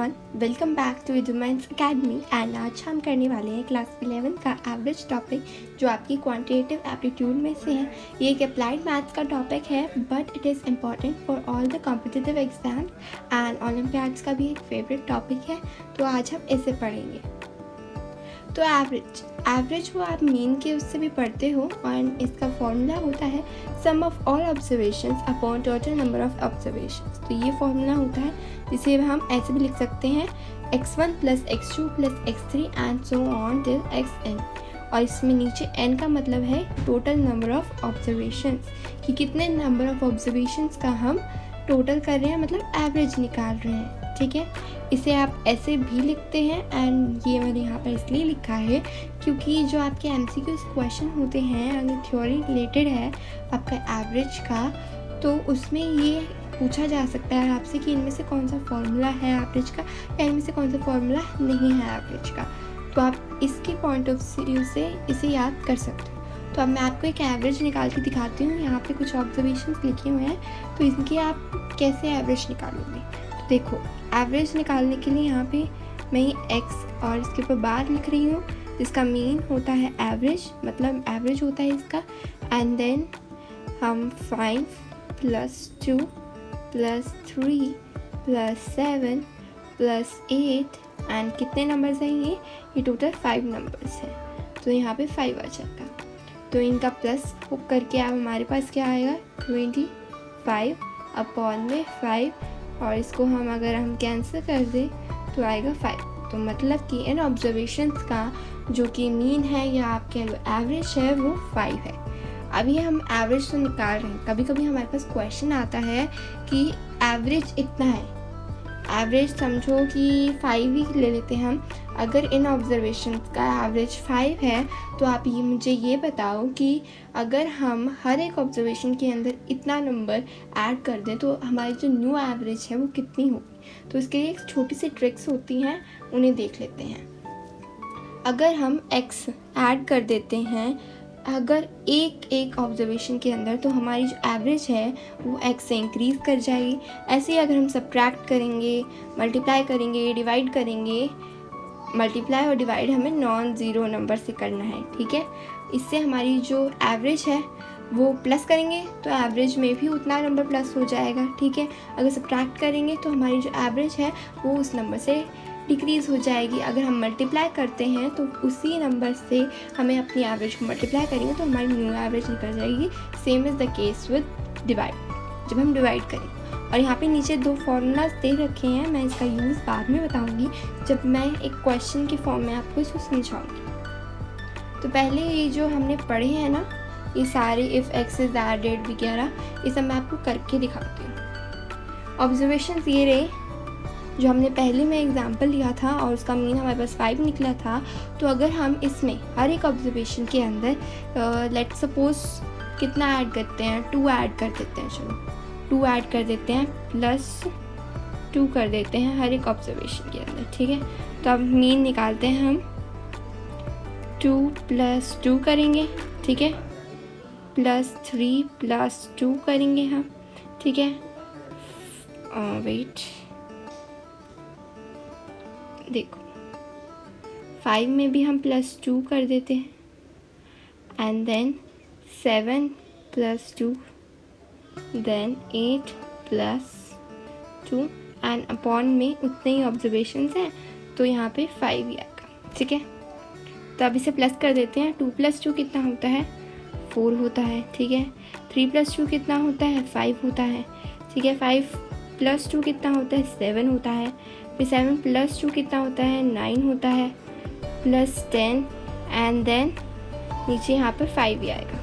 Everyone, welcome back to Edumynds academy. And आज हम करने वाले हैं क्लास 11 का एवरेज टॉपिक, जो आपकी क्वांटिटेटिव एप्टीट्यूड में से है। ये एक अप्लाइड मैथ्स का टॉपिक है, but it is important for all the competitive exam and Olympiads का भी एक फेवरेट टॉपिक है। तो आज हम इसे पढ़ेंगे। तो एवरेज वो आप मीन के उससे भी पढ़ते हो, और इसका फॉर्मूला होता है sum of all observations upon total number of observations. तो ये फॉर्मूला होता है, जिसे हम ऐसे भी लिख सकते हैं x1 + x2 + x3 and so on till xn। और इसमें नीचे n का मतलब है टोटल नंबर ऑफ ऑब्जर्वेशंस, कि कितने नंबर ऑफ ऑब्जर्वेशंस का हम टोटल कर रहे हैं, मतलब एवरेज निकाल रहे हैं। ठीक है, इसे आप ऐसे भी लिखते हैं। एंड ये मैंने यहाँ पर इसलिए लिखा है क्योंकि जो आपके MCQs क्वेश्चन होते हैं, अगर थ्योरी रिलेटेड है आपका एवरेज का, तो उसमें ये पूछा जा सकता है आपसे कि इनमें से कौन सा फॉर्मूला है एवरेज का, या इनमें से कौन सा फॉर्मूला नहीं है एवरेज का। तो आप इसके पॉइंट ऑफ व्यू से इसे याद कर सकते हो। तो अब मैं आपको एक एवरेज निकाल के दिखाती हूँ। यहाँ पे कुछ ऑब्जर्वेशंस लिखे हुए हैं, तो इनकी आप कैसे एवरेज निकालोगे। तो देखो, एवरेज निकालने के लिए यहाँ पे मैं x और इसके ऊपर बार लिख रही हूँ, जिसका मीन होता है एवरेज, मतलब एवरेज होता है इसका। एंड देन हम 5 + 2 + 3 + 7 + 8 एंड कितने नंबर्स हैं ये टोटल 5 नंबर्स हैं। तो यहाँ पे 5 आ जाएगा। तो इनका प्लस करके अब हमारे पास क्या आएगा 25 अपॉन में 5, और इसको हम कैंसिल कर दें तो आएगा 5। तो मतलब कि इन ऑब्जर्वेशंस का जो कि मीन है या आप कह लो एवरेज है, वो 5 है। अभी हम एवरेज तो निकाल रहे हैं। कभी कभी हमारे पास क्वेश्चन आता है कि एवरेज इतना है, एवरेज समझो कि 5 ही ले लेते हैं हम। अगर इन ऑब्जर्वेशन का एवरेज 5 है, तो आप ये मुझे ये बताओ कि अगर हम हर एक ऑब्जर्वेशन के अंदर इतना नंबर ऐड कर दें, तो हमारी जो न्यू एवरेज है वो कितनी होगी। तो इसके लिए एक छोटी सी ट्रिक्स होती हैं, उन्हें देख लेते हैं। अगर हम x ऐड कर देते हैं अगर एक ऑब्जर्वेशन के अंदर, तो हमारी जो एवरेज है वो x से इंक्रीज़ कर जाएगी। ऐसे ही अगर हम सब्ट्रैक्ट करेंगे, मल्टीप्लाई करेंगे, डिवाइड करेंगे, मल्टीप्लाई और डिवाइड हमें नॉन ज़ीरो नंबर से करना है। ठीक है, इससे हमारी जो एवरेज है वो प्लस करेंगे तो एवरेज में भी उतना नंबर प्लस हो जाएगा। ठीक है, अगर सब्ट्रैक्ट करेंगे तो हमारी जो एवरेज है वो उस नंबर से डिक्रीज़ हो जाएगी। अगर हम मल्टीप्लाई करते हैं तो उसी नंबर से हमें अपनी एवरेज को मल्टीप्लाई करेंगे तो हमारी न्यू एवरेज निकल जाएगी। Same is the case with divide, जब हम डिवाइड करेंगे। और यहाँ पे नीचे 2 फॉर्मूलाज दे रखे हैं, मैं इसका यूज़ बाद में बताऊँगी जब मैं एक क्वेश्चन के फॉर्म में आपको इसको समझाऊँगी। तो पहले ये जो हमने पढ़े हैं ना, ये सारे इफ़ x इज़ एडेड वगैरह, ये सब मैं आपको करके दिखाती हूँ। ऑब्जर्वेशंस ये रहे जो हमने पहले में एग्जाम्पल लिया था, और उसका मीन हमारे पास 5 निकला था। तो अगर हम इसमें हर एक ऑब्जर्वेशन के अंदर लेट सपोज कितना ऐड करते हैं, 2 ऐड कर देते हैं। चलो 2 ऐड कर देते हैं, +2 कर देते हैं हर एक ऑब्जर्वेशन के अंदर। ठीक है, तो अब मीन निकालते हैं हम। 2 + 2 करेंगे, ठीक है, +3 + 2 करेंगे हम। ठीक है, वेट, देखो 5 में भी हम +2 कर देते हैं, and then 7 + 2, then 8 + 2 and upon में उतने ही ऑब्जर्वेशंस हैं, तो यहाँ पे 5 ही आएगा। ठीक है, तो अब इसे प्लस कर देते हैं। 2 + 2 कितना होता है, 4 होता है। ठीक है, 3 + 2 कितना होता है, 5 होता है। ठीक है, 5 + 2 कितना होता है, 7 होता है। फिर 7 + 2 कितना होता है, 9 होता है, +10 एंड देन नीचे यहाँ पर 5 ही आएगा।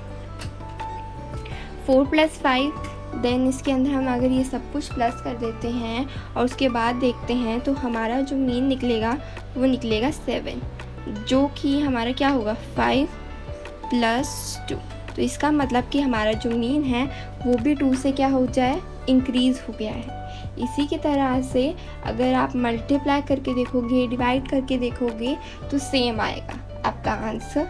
4 + 5, देन इसके अंदर हम अगर ये सब कुछ प्लस कर देते हैं और उसके बाद देखते हैं, तो हमारा जो मीन निकलेगा वो निकलेगा 7, जो कि हमारा क्या होगा 5 + 2। तो इसका मतलब कि हमारा जो मीन है वो भी 2 से क्या हो जाए, इंक्रीज़ हो गया है। इसी की तरह से अगर आप मल्टीप्लाई करके देखोगे, डिवाइड करके देखोगे, तो सेम आएगा आपका आंसर।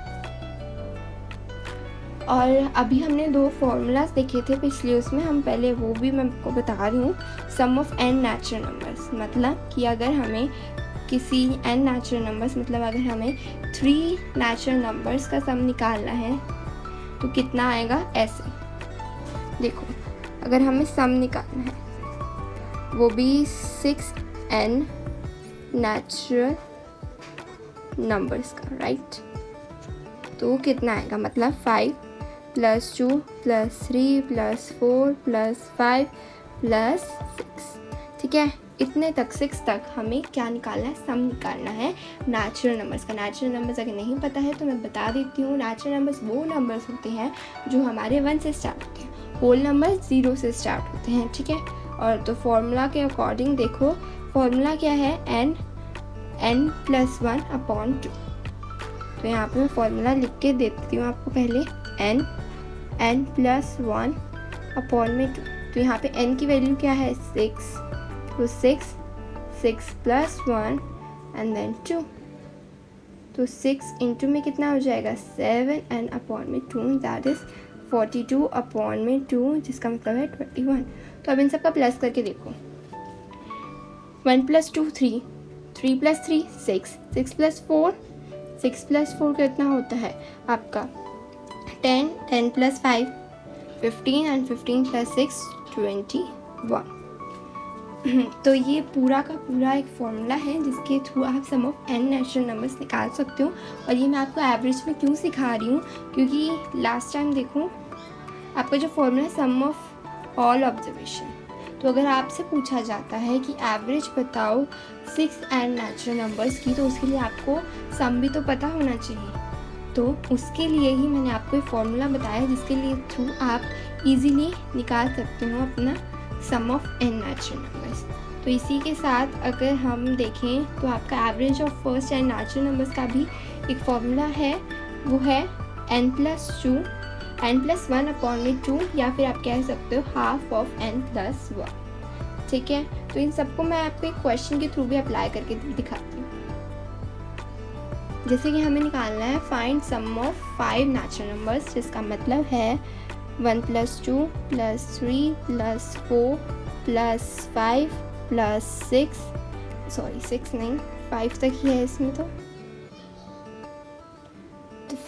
और अभी हमने 2 फार्मूलाज देखे थे पिछले उसमें, हम पहले वो भी मैं आपको बता रही हूँ। सम ऑफ n नेचुरल नंबर्स, मतलब कि अगर हमें किसी n नेचुरल नंबर्स, मतलब अगर हमें 3 नेचुरल नंबर्स का सम निकालना है तो कितना आएगा। ऐसे देखो, अगर हमें सम निकालना है वो भी 6n नेचुरल नंबर्स का, राइट। तो कितना आएगा, मतलब 5 + 2 + 3 + 4 + 5 + 6, ठीक है। इतने तक 6 तक हमें क्या निकालना है, सम निकालना है नेचुरल नंबर्स का। नेचुरल नंबर्स अगर नहीं पता है तो मैं बता देती हूँ। नेचुरल नंबर्स वो नंबर्स होते हैं जो हमारे 1 से स्टार्ट होते हैं, होल नंबर 0 से स्टार्ट होते हैं, ठीक है। और तो फॉर्मूला के अकॉर्डिंग देखो, फॉर्मूला क्या है, n + 1/2। तो यहाँ पे मैं फॉर्मूला लिख के देती हूँ आपको पहले, n + 1/2। तो यहाँ पे n की वैल्यू क्या है, 6, तो 6 + 1 एंड देन 2। तो 6 इंटू में कितना हो जाएगा, 7n/2, दैट इज़ 42/2, जिसका मतलब है 21। तो अब इन सब का प्लस करके देखो, 1 + 2 3, 3 + 3 6, 6 + 4, 6 + 4 कितना होता है आपका 10, 10 + 5 15 एंड 15 + 6 21। तो ये पूरा का पूरा एक फॉर्मूला है जिसके थ्रू आप सम ऑफ n नेचुरल नंबर्स निकाल सकते हो। और ये मैं आपको एवरेज में क्यों सिखा रही हूँ, क्योंकि लास्ट टाइम देखो आपका जो फॉर्मूला है सम ऑफ ऑल ऑब्जर्वेशन, तो अगर आपसे पूछा जाता है कि एवरेज बताओ 6n नेचुरल नंबर्स की, तो उसके लिए आपको सम भी तो पता होना चाहिए। तो उसके लिए ही मैंने आपको एक फॉर्मूला बताया जिसके लिए थ्रू आप इजीली निकाल सकते हो अपना सम ऑफ n नेचुरल नंबर्स। तो इसी के साथ अगर हम देखें तो आपका average of first n natural numbers का भी एक फॉर्मूला है, वो है n + 1/2, या फिर आप कह सकते हो हाफ ऑफ n + 1, ठीक है। तो इन सबको मैं आपको एक क्वेश्चन के थ्रू भी अप्लाई करके दिखाती हूँ। जैसे कि हमें निकालना है find sum of 5 natural numbers, जिसका मतलब है 1 + 2 + 3 + 4 + 5 + 6, सॉरी 6 नहीं 5 तक ही है इसमें, तो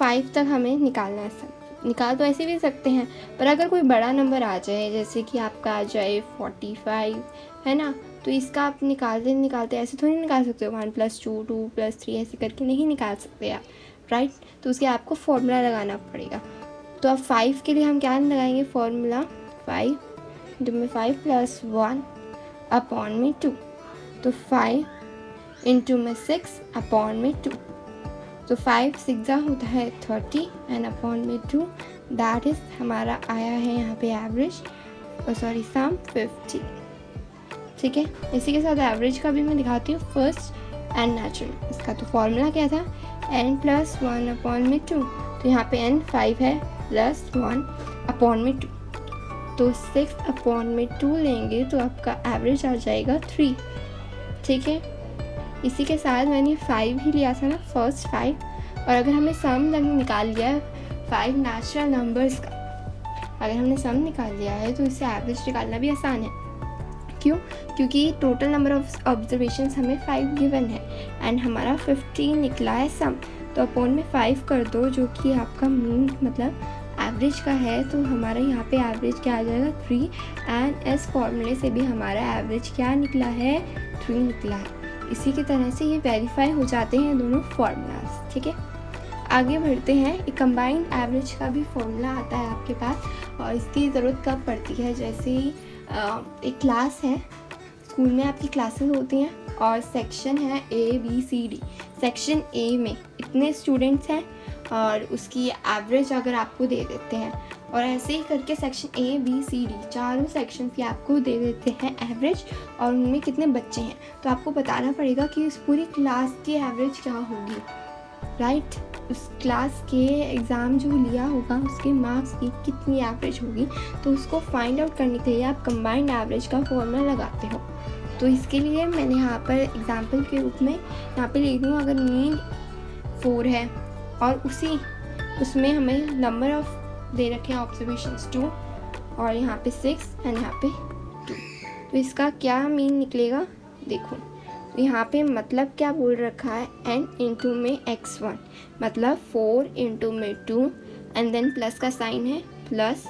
5 तक हमें निकालना है। सब निकाल तो ऐसे भी सकते हैं, पर अगर कोई बड़ा नंबर आ जाए, जैसे कि आपका आ जाए 45, है ना, तो इसका आप निकालते ऐसे थोड़ी निकाल सकते हो 1 + 2 2 + 3 ऐसे करके नहीं निकाल सकते आप, राइट। तो उसके आपको फॉर्मूला लगाना पड़ेगा। तो अब 5 के लिए हम क्या लगाएंगे, फॉर्मूला 5 × 5 + 1/2। तो 5 × 6/2। तो 5 6 होता है 30 एंड /2, दैट इज़ हमारा आया है यहाँ पे एवरेज, सॉरी सम 50, ठीक है। इसी के साथ एवरेज का भी मैं दिखाती हूँ फर्स्ट n नेचुरल। इसका तो फॉर्मूला क्या था, n + 1/2। तो यहाँ पे n 5 है + 1/2, तो 6/2 लेंगे तो आपका एवरेज आ जाएगा 3, ठीक है। इसी के साथ मैंने 5 ही लिया था ना, फर्स्ट 5, और अगर हमें सम निकाल लिया है 5 नेचुरल नंबर्स का, अगर हमने सम निकाल लिया है तो इससे एवरेज निकालना भी आसान है। क्यों, क्योंकि टोटल नंबर ऑफ ऑब्जर्वेशंस हमें 5 गिवन है एंड हमारा 15 निकला है सम, तो अपॉन में 5 कर दो जो कि आपका मीन मतलब एवरेज का है। तो हमारा यहाँ पे एवरेज क्या आ जाएगा 3, एंड इस फॉर्मूले से भी हमारा एवरेज क्या निकला है 3 निकला है। इसी की तरह से ये वेरीफाई हो जाते हैं दोनों फार्मूलाज, ठीक है। आगे बढ़ते हैं, एक कंबाइंड एवरेज का भी फॉर्मूला आता है आपके पास, और इसकी ज़रूरत कब पड़ती है, जैसे एक क्लास है, स्कूल में आपकी क्लासेस होती हैं और सेक्शन है ABCD। सेक्शन A में इतने स्टूडेंट्स हैं और उसकी एवरेज अगर आपको दे देते हैं, और ऐसे ही करके सेक्शन ABCD चारों सेक्शन की आपको दे देते हैं एवरेज, और उनमें कितने बच्चे हैं, तो आपको बताना पड़ेगा कि उस पूरी क्लास की एवरेज क्या होगी, राइट। उस क्लास के एग्ज़ाम जो लिया होगा उसके मार्क्स की कितनी एवरेज होगी, तो उसको फाइंड आउट करने के लिए आप कंबाइंड एवरेज का फॉर्मूला लगाते हो। तो इसके लिए मैंने यहाँ पर एग्जांपल के रूप में यहाँ पे लिख दूँ, अगर मीन 4 है और उसमें हमें नंबर ऑफ़ दे रखे हैं ऑब्जर्वेशंस 2 और यहाँ पे 6 एंड यहाँ पे 2। तो इसका क्या मीन निकलेगा देखो, तो यहाँ पे मतलब क्या बोल रखा है, n इंटू में x1 मतलब 4 इंटू में 2 एंड देन प्लस का साइन है प्लस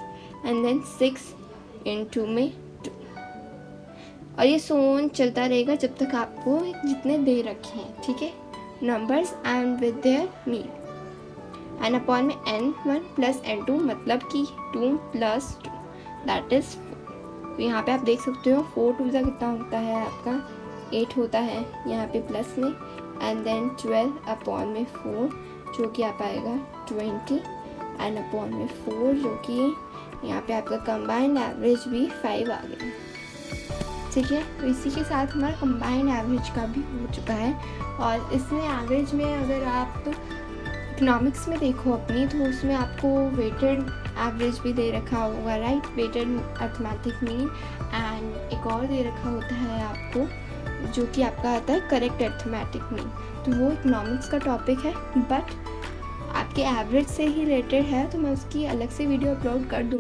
एंड देन 6 इंटू में 2, और ये सोन चलता रहेगा जब तक आपको जितने दे रखे हैं, ठीक है, numbers and with their mean. N upon में n1 प्लस n2 मतलब कि 2 प्लस 2 दैट इज 4। तो यहाँ पे आप देख सकते हो 4 2 का कितना होता है आपका 8 होता है यहाँ पे प्लस में, एंड देन 12 अपॉन में 4 जो कि आप आएगा 20 एंड अपॉन में 4 जो कि यहाँ पे आपका कंबाइंड एवरेज भी 5 आ गया, ठीक है। तो इसी के साथ हमारा कंबाइंड एवरेज का भी हो चुका है। और इसमें एवरेज में अगर आप इकोनॉमिक्स में देखो अपनी, तो उसमें आपको वेटेड एवरेज भी दे रखा होगा, right, weighted arithmetic mean, and एक और दे रखा होता है आपको जो कि आपका आता है करेक्ट अर्थमेटिक मीन। तो वो इकोनॉमिक्स का टॉपिक है, बट आपके एवरेज से ही रिलेटेड है, तो मैं उसकी अलग से वीडियो अपलोड कर दूँगी।